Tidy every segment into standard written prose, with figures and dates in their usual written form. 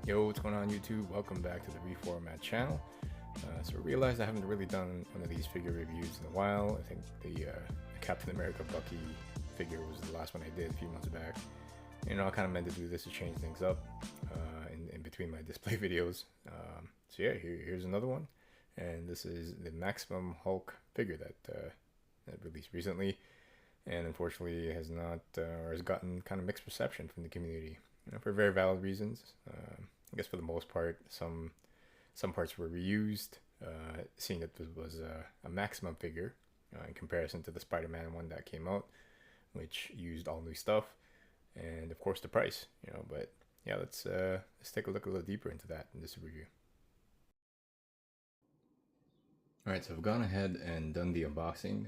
Yo, what's going on YouTube? Welcome back to the Reformat channel. So I realized I haven't really done one of these figure reviews in a while. I think the Captain America Bucky figure was the last one I did a few months back. You know, I kind of meant to do this to change things up in between my display videos. So yeah, here's another one. And this is the Maximum Hulk figure that released recently. And unfortunately has not, or has gotten kind of mixed reception from the community. You know, for very valid reasons. I guess for the most part, some parts were reused, seeing that this was a maximum figure in comparison to the Spider-Man one that came out, which used all new stuff, and of course the price. You know, but yeah, let's take a look a little deeper into that in this review. All right, so I've gone ahead and done the unboxing.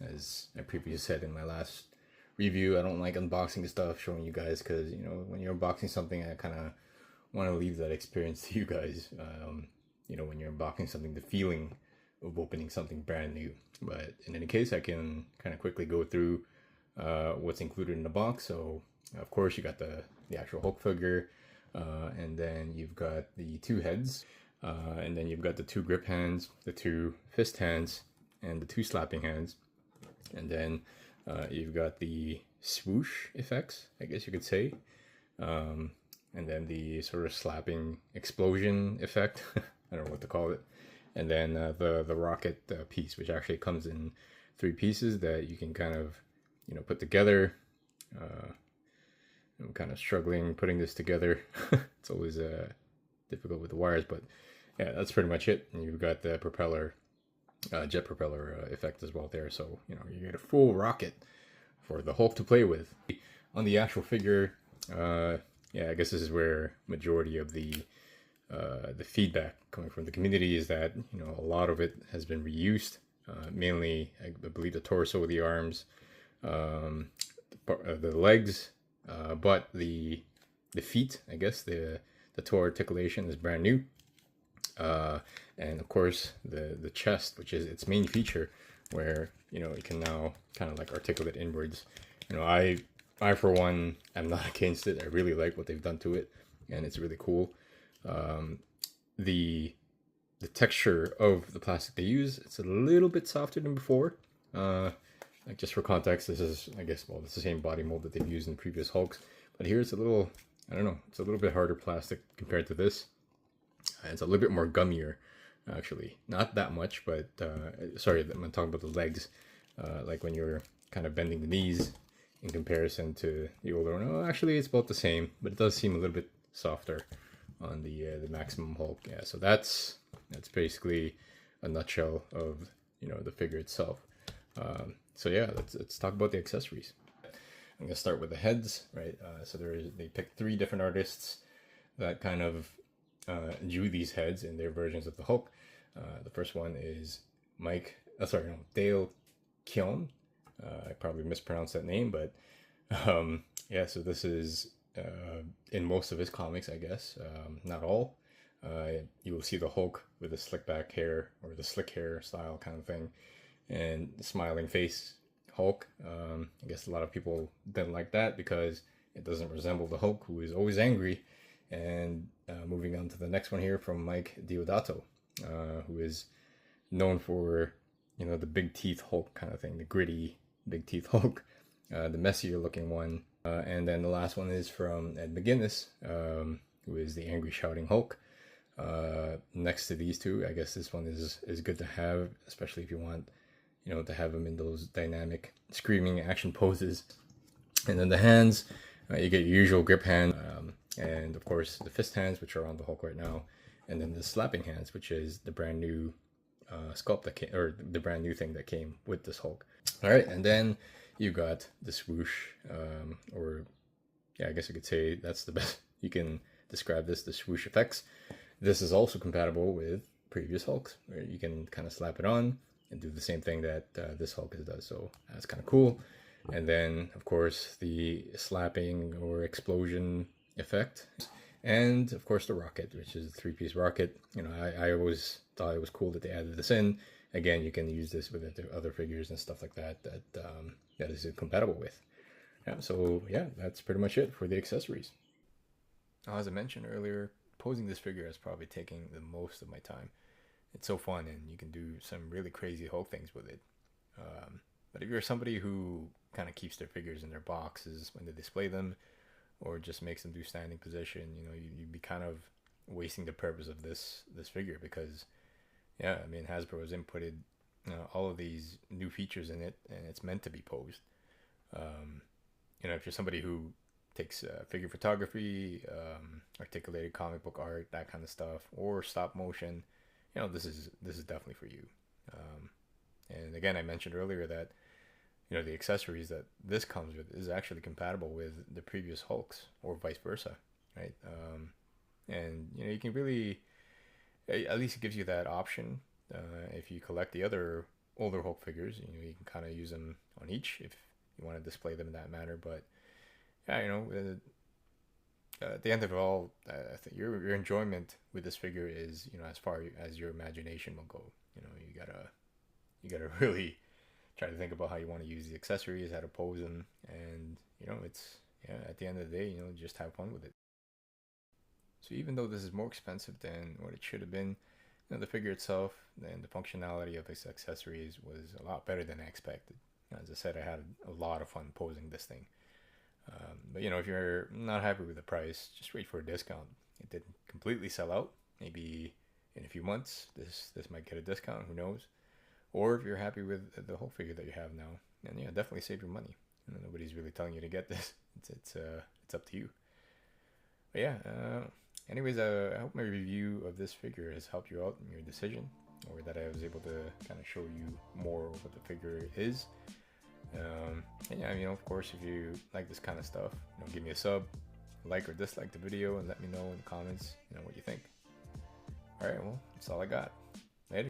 As I previously said in my last review, I don't like unboxing stuff, showing you guys, because you know, when you're unboxing something, I kind of want to leave that experience to you guys. You know, when you're unboxing something, the feeling of opening something brand new. But in any case, I can kind of quickly go through what's included in the box. So of course you got the actual Hulk figure, and then you've got the two heads, and then you've got the two grip hands, the two fist hands, and the two slapping hands. And then you've got the swoosh effects, I guess you could say. And then the sort of slapping explosion effect. I don't know what to call it. And then the rocket piece, which actually comes in 3 pieces that you can kind of, you know, put together. I'm kind of struggling putting this together. It's always difficult with the wires, but yeah, that's pretty much it. And you've got the propeller, jet propeller effect as well there. So, you know, you get a full rocket for the Hulk to play with. On the actual figure, yeah, I guess this is where majority of the feedback coming from the community is that, you know, a lot of it has been reused. Mainly, I believe the torso, the arms, the legs, but the feet, I guess the toe articulation is brand new. And of course the chest, which is its main feature, where, you know, it can now kind of like articulate inwards. You know, I for one am not against it. I really like what they've done to it, and it's really cool. The texture of the plastic they use, it's a little bit softer than before. Like, just for context, this is, I guess, well, it's the same body mold that they've used in previous Hulks, but here it's a little, I don't know, it's a little bit harder plastic compared to this. It's a little bit more gummier, actually. Not that much, but sorry, I'm talking about the legs. Like when you're kind of bending the knees in comparison to the older one. Oh, actually, it's about the same, but it does seem a little bit softer on the Maximum Hulk. Yeah, so that's basically a nutshell of, you know, the figure itself. So yeah, let's talk about the accessories. I'm gonna start with the heads, right? So they picked 3 different artists that kind of drew these heads in their versions of the Hulk. The first one is Dale Keown. I probably mispronounced that name, but yeah, so this is in most of his comics, I guess, not all. You will see the Hulk with the slick back hair, or the slick hair style kind of thing, and the smiling face Hulk. I guess a lot of people didn't like that because it doesn't resemble the Hulk, who is always angry. And moving on to the next one here from Mike Deodato, who is known for, you know, the big teeth Hulk kind of thing, the gritty big teeth Hulk, the messier looking one. And then the last one is from Ed McGuinness, who is the angry shouting Hulk. Next to these two, I guess this one is good to have, especially if you want, you know, to have him in those dynamic screaming action poses. And then the hands, you get your usual grip hand, and of course the fist hands, which are on the Hulk right now, and then the slapping hands, which is the brand new sculpt that came, or the brand new thing that came with this Hulk. All right, and then you got the swoosh, or yeah, I guess you could say that's the best you can describe this, the swoosh effects. This is also compatible with previous Hulks, where you can kind of slap it on and do the same thing that this Hulk does. So that's kind of cool. And then, of course, the slapping or explosion effect. And, of course, the rocket, which is a 3-piece rocket. You know, I always thought it was cool that they added this in. Again, you can use this with other figures and stuff like that that is compatible with. Yeah, so, yeah, that's pretty much it for the accessories. Now, as I mentioned earlier, posing this figure is probably taking the most of my time. It's so fun, and you can do some really crazy Hulk things with it. But if you're somebody who kind of keeps their figures in their boxes when they display them, or just makes them do standing position, you'd be kind of wasting the purpose of this figure, because yeah, I mean, Hasbro has inputted all of these new features in it, and it's meant to be posed. Um, if you're somebody who takes figure photography, articulated comic book art, that kind of stuff, or stop motion, this is definitely for you. Um, and again, I mentioned earlier that the accessories that this comes with is actually compatible with the previous Hulks, or vice versa, right? And you can really, at least it gives you that option. If you collect the other older Hulk figures, you can kind of use them on each if you want to display them in that manner. But yeah, at the end of it all, I think your enjoyment with this figure is as far as your imagination will go. You gotta really try to think about how you want to use the accessories, how to pose them, and it's at the end of the day, just have fun with it. So even though this is more expensive than what it should have been, the figure itself and the functionality of its accessories was a lot better than I expected. As I said, I had a lot of fun posing this thing. But if you're not happy with the price, just wait for a discount. It didn't completely sell out. Maybe in a few months, this might get a discount. Who knows? Or if you're happy with the whole figure that you have now, then yeah, definitely save your money. Nobody's really telling you to get this. It's up to you. But yeah. Anyways, I hope my review of this figure has helped you out in your decision, or that I was able to kind of show you more of what the figure is. And yeah, of course, if you like this kind of stuff, give me a sub, like or dislike the video, and let me know in the comments, what you think. All right, well, that's all I got. Later.